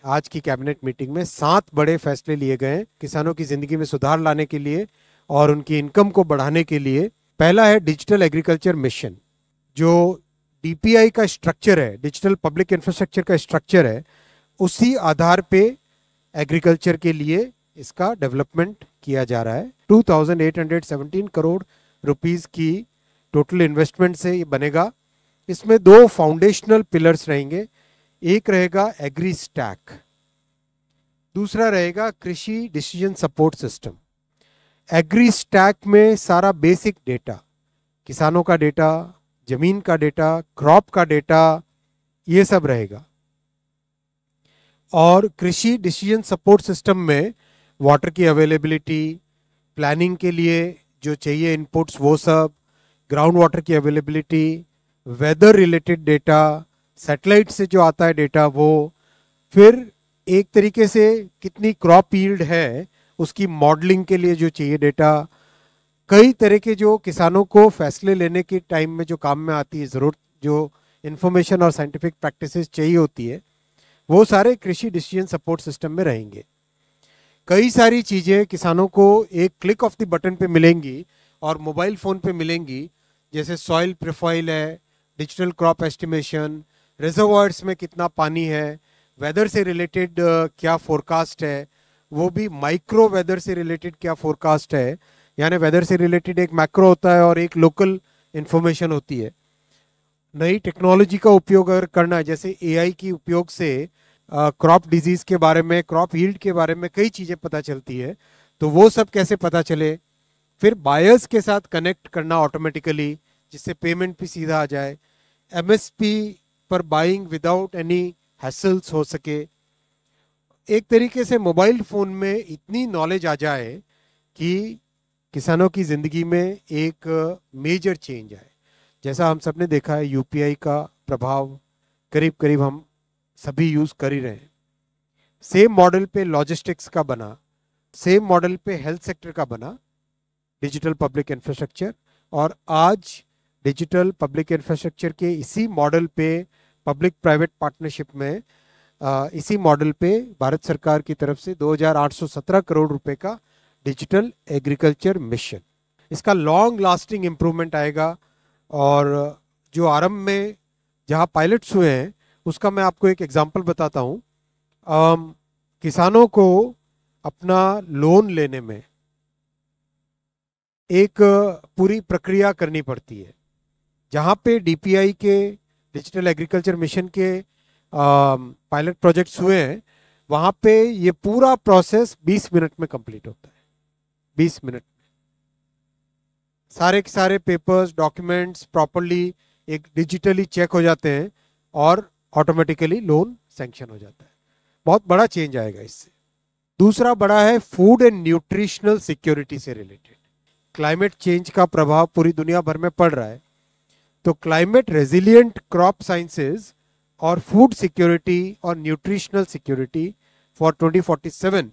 आज की cabinet meeting में 7 बड़े फैसले लिए गए हैं किसानों की जिंदगी में सुधार लाने के लिए और उनकी इनकम को बढ़ाने के लिए। पहला है डिजिटल एग्रीकल्चर मिशन। जो डीपीआई का स्ट्रक्चर है, डिजिटल पब्लिक इंफ्रास्ट्रक्चर का स्ट्रक्चर है, उसी आधार पे एग्रीकल्चर के लिए इसका डेवलपमेंट किया जा रहा है। 2817 करोड़ रुपीस की टोटल इन्वेस्टमेंट से ये बनेगा। इसमें 2 फाउंडेशनल पिलर्स रहेंगे। एक रहेगा एग्री स्टैक, दूसरा रहेगा कृषि decision support system. Agri stack में सारा बेसिक डेटा, किसानों का डेटा, जमीन का डेटा, क्रॉप का डेटा, ये सब रहेगा। और कृषि डिसीजन सपोर्ट सिस्टम में वाटर की अवेलेबिलिटी, प्लानिंग के लिए जो चाहिए इनपुट्स वो सब, ग्राउंड वाटर की availability, weather related data, satellite से जो आता है डेटा वो, फिर एक तरीके से कितनी क्रॉप यील्ड है उसकी मॉडलिंग के लिए जो चाहिए डेटा, कई तरह के जो किसानों को फैसले लेने के टाइम में जो काम में आती है ज़रूरत, जो इन्फॉर्मेशन और साइंटिफिक प्रैक्टिसेस चाहिए होती है, वो सारे कृषि डिसीजन सपोर्ट सिस्टम में रहेंगे। कई सारी चीज़ें किसानों को एक क्लिक ऑफ द बटन पे मिलेंगी और मोबाइल फ़ोन पे मिलेंगी, जैसे सॉइल प्रोफाइल है, डिजिटल क्रॉप एस्टिमेशन, रिजर्वायर्स में कितना पानी है, वेदर से रिलेटेड क्या फोरकास्ट है, वो भी माइक्रो वेदर से रिलेटेड क्या फोरकास्ट है। यानी वेदर से रिलेटेड एक मैक्रो होता है और एक लोकल इंफॉर्मेशन होती है। नई टेक्नोलॉजी का उपयोग अगर करना है, जैसे एआई की उपयोग से क्रॉप डिजीज के बारे में, क्रॉप यील्ड के बारे में कई चीज़ें पता चलती है, तो वो सब कैसे पता चले। फिर बायर्स के साथ कनेक्ट करना ऑटोमेटिकली, जिससे पेमेंट भी सीधा आ जाए, एमएसपी पर बाइंग विदाउट एनी हैसल्स हो सके। एक तरीके से मोबाइल फ़ोन में इतनी नॉलेज आ जाए कि किसानों की ज़िंदगी में एक मेजर चेंज आए। जैसा हम सब ने देखा है, यूपीआई का प्रभाव करीब करीब हम सभी यूज़ कर ही रहे हैं। सेम मॉडल पे लॉजिस्टिक्स का बना, सेम मॉडल पे हेल्थ सेक्टर का बना डिजिटल पब्लिक इंफ्रास्ट्रक्चर, और आज डिजिटल पब्लिक इंफ्रास्ट्रक्चर के इसी मॉडल पे पब्लिक प्राइवेट पार्टनरशिप में इसी मॉडल पे भारत सरकार की तरफ से 2817 करोड़ रुपए का डिजिटल एग्रीकल्चर मिशन, इसका लॉन्ग लास्टिंग इम्प्रूवमेंट आएगा। और जो आरंभ में जहाँ पायलट्स हुए हैं उसका मैं आपको एक एग्जांपल बताता हूँ। किसानों को अपना लोन लेने में एक पूरी प्रक्रिया करनी पड़ती है। जहाँ पे डीपीआई के डिजिटल एग्रीकल्चर मिशन के पायलट प्रोजेक्ट्स हुए हैं, वहाँ पे ये पूरा प्रोसेस 20 मिनट में कंप्लीट होता है। 20 मिनट में सारे के सारे पेपर्स, डॉक्यूमेंट्स प्रॉपरली एक डिजिटली चेक हो जाते हैं और ऑटोमेटिकली लोन सैंक्शन हो जाता है। बहुत बड़ा चेंज आएगा इससे। दूसरा बड़ा है फूड एंड न्यूट्रिशनल सिक्योरिटी से रिलेटेड। क्लाइमेट चेंज का प्रभाव पूरी दुनिया भर में पड़ रहा है, तो क्लाइमेट रेजिलिएंट क्रॉप साइंसेज और फूड सिक्योरिटी और न्यूट्रिशनल सिक्योरिटी फॉर 2047,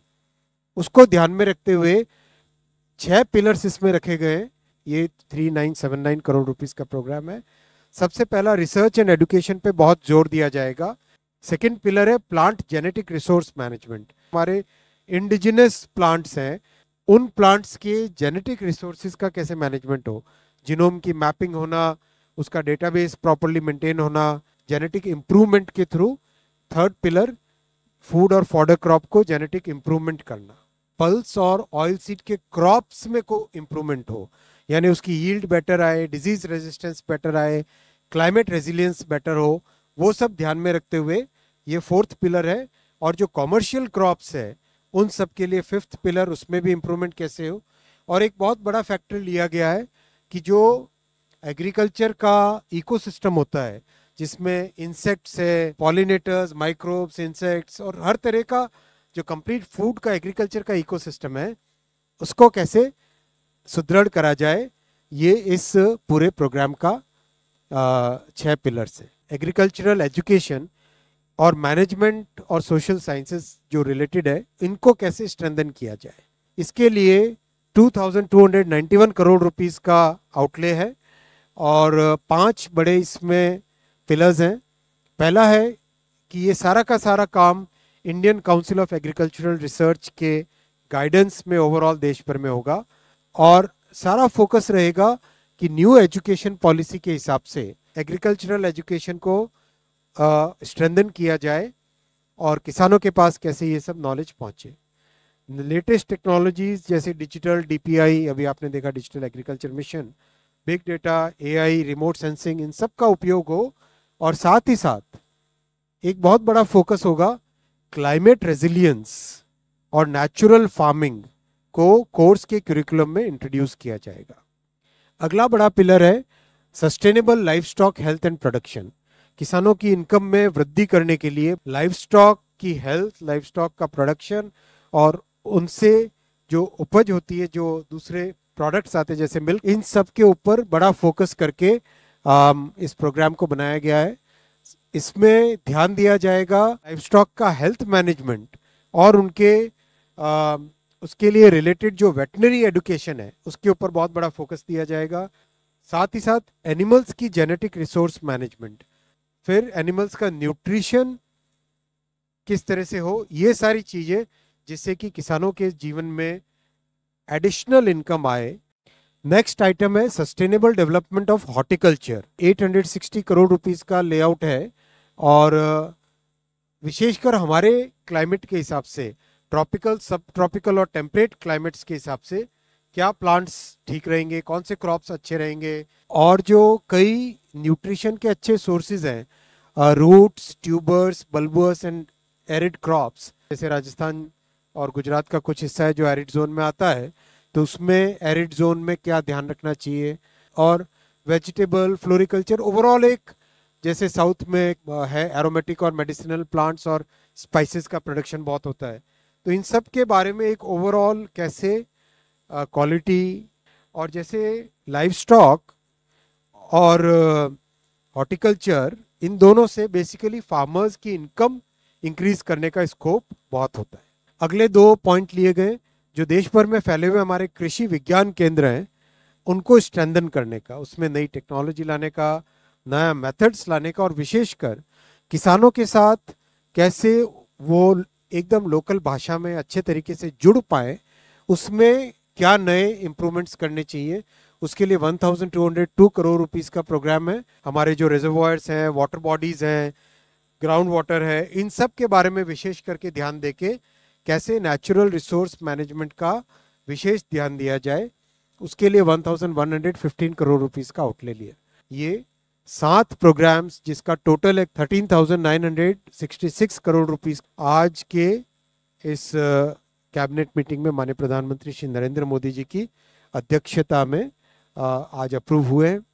उसको ध्यान में रखते हुए 6 पिलर्स इसमें रखे गए। ये 3979 करोड़ रुपीस का प्रोग्राम है। सबसे पहला रिसर्च एंड एजुकेशन पे बहुत जोर दिया जाएगा। सेकंड पिलर है प्लांट जेनेटिक रिसोर्स मैनेजमेंट। हमारे इंडिजिनस प्लांट्स हैं, उन प्लांट्स के जेनेटिक रिसोर्सेज का कैसे मैनेजमेंट हो, जीनोम की मैपिंग होना, उसका डेटाबेस प्रॉपरली मेंटेन होना, जेनेटिक इम्प्रूवमेंट के थ्रू। थर्ड पिलर फूड और फॉडर क्रॉप को जेनेटिक इम्प्रूवमेंट करना। पल्स और ऑयल सीड के क्रॉप्स में को इम्प्रूवमेंट हो, यानी उसकी यील्ड बेटर आए, डिजीज रेजिस्टेंस बेटर आए, क्लाइमेट रेजिलियंस बेटर हो, वो सब ध्यान में रखते हुए ये फोर्थ पिलर है। और जो कॉमर्शियल क्रॉप्स है उन सब के लिए फिफ्थ पिलर, उसमें भी इम्प्रूवमेंट कैसे हो। और एक बहुत बड़ा फैक्टर लिया गया है कि जो एग्रीकल्चर का इकोसिस्टम होता है, जिसमें इंसेक्ट्स है, पॉलिनेटर्स, माइक्रोब्स, इंसेक्ट्स और हर तरह का जो कंप्लीट फूड का एग्रीकल्चर का इकोसिस्टम है, उसको कैसे सुदृढ़ करा जाए, ये इस पूरे प्रोग्राम का 6 पिलर्स है। एग्रीकल्चरल एजुकेशन और मैनेजमेंट और सोशल साइंसेस जो रिलेटेड है, इनको कैसे स्ट्रेंथन किया जाए, इसके लिए 2291 करोड़ रुपीस का आउटले है। और 5 बड़े इसमें पिलर्स हैं। पहला है कि ये सारा का सारा काम Indian council of agricultural research के गाइडेंस में ओवरऑल देश भर में होगा। और सारा फोकस रहेगा कि न्यू एजुकेशन पॉलिसी के हिसाब से एग्रीकल्चरल एजुकेशन को स्ट्रेंथन किया जाए और किसानों के पास कैसे ये सब नॉलेज पहुंचे। लेटेस्ट टेक्नोलॉजीज जैसे डिजिटल डीपीआई, अभी आपने देखा digital agriculture mission, big data, AI, remote sensing, इन सब का उपयोग हो। और साथ ही साथ एक बहुत बड़ा फोकस होगा क्लाइमेट रेजिलियंस और नेचुरल फार्मिंग को कोर्स के करिकुलम में इंट्रोड्यूस किया जाएगा। अगला बड़ा पिलर है sustainable life stock health and production. किसानों की इनकम में वृद्धि करने के लिए लाइफ स्टॉक की हेल्थ, लाइफ स्टॉक का प्रोडक्शन और उनसे जो उपज होती है, जो दूसरे प्रोडक्ट्स आते हैं जैसे मिल्क, इन सब के ऊपर बड़ा फोकस करके इस प्रोग्राम को बनाया गया है। इसमें ध्यान दिया जाएगा लाइफ स्टॉक का हेल्थ मैनेजमेंट और उनके उसके लिए रिलेटेड जो वेटनरी एडुकेशन है उसके ऊपर बहुत बड़ा फोकस दिया जाएगा। साथ ही साथ एनिमल्स की जेनेटिक रिसोर्स मैनेजमेंट, फिर एनिमल्स का न्यूट्रिशन किस तरह से हो, ये सारी चीजें जिससे कि किसानों के जीवन में एडिशनल इनकम आए। नेक्स्ट आइटम है sustainable development of horticulture. 860 crore rupees का लेआउट है और विशेषकर हमारे क्लाइमेट के हिसाब से, ट्रॉपिकल, सब ट्रॉपिकल और टेम्परेट क्लाइमेट्स के हिसाब से क्या प्लांट्स ठीक रहेंगे, कौन से क्रॉप्स अच्छे रहेंगे, और जो कई न्यूट्रिशन के अच्छे सोर्सेज हैं, roots, tubers, bulbous and arid crops, जैसे राजस्थान और गुजरात का कुछ हिस्सा है जो एरिड जोन में आता है, तो उसमें एरिड जोन में क्या ध्यान रखना चाहिए। और वेजिटेबल, फ्लोरिकल्चर, ओवरऑल एक जैसे साउथ में है एरोमेटिक और मेडिसिनल प्लांट्स और स्पाइसेस का प्रोडक्शन बहुत होता है, तो इन सब के बारे में एक ओवरऑल कैसे क्वालिटी और जैसे लाइफ स्टॉक और हॉर्टिकल्चर, इन दोनों से बेसिकली फार्मर्स की इनकम इंक्रीज करने का स्कोप बहुत होता है। अगले 2 पॉइंट लिए गए जो देश भर में फैले हुए हमारे कृषि विज्ञान केंद्र हैं उनको स्ट्रेंथन करने का, उसमें नई टेक्नोलॉजी लाने का, नया मेथड्स लाने का, और विशेषकर किसानों के साथ कैसे वो एकदम लोकल भाषा में अच्छे तरीके से जुड़ पाए, उसमें क्या नए इंप्रूवमेंट्स करने चाहिए। उसके लिए 1202 करोड़ रुपीस का प्रोग्राम है। हमारे जो रिजर्वॉयर्स हैं, वाटर बॉडीज हैं, ग्राउंड वाटर है, इन सब के बारे में विशेष करके ध्यान देके कैसे नेचुरल रिसोर्स मैनेजमेंट का विशेष ध्यान दिया जाए, उसके लिए 1115 करोड़ रुपीस का आउटले लिया। ये 7 प्रोग्राम्स जिसका टोटल है 13,966 करोड़ रुपीस आज के इस कैबिनेट मीटिंग में माननीय प्रधानमंत्री श्री नरेंद्र मोदी जी की अध्यक्षता में आज अप्रूव हुए।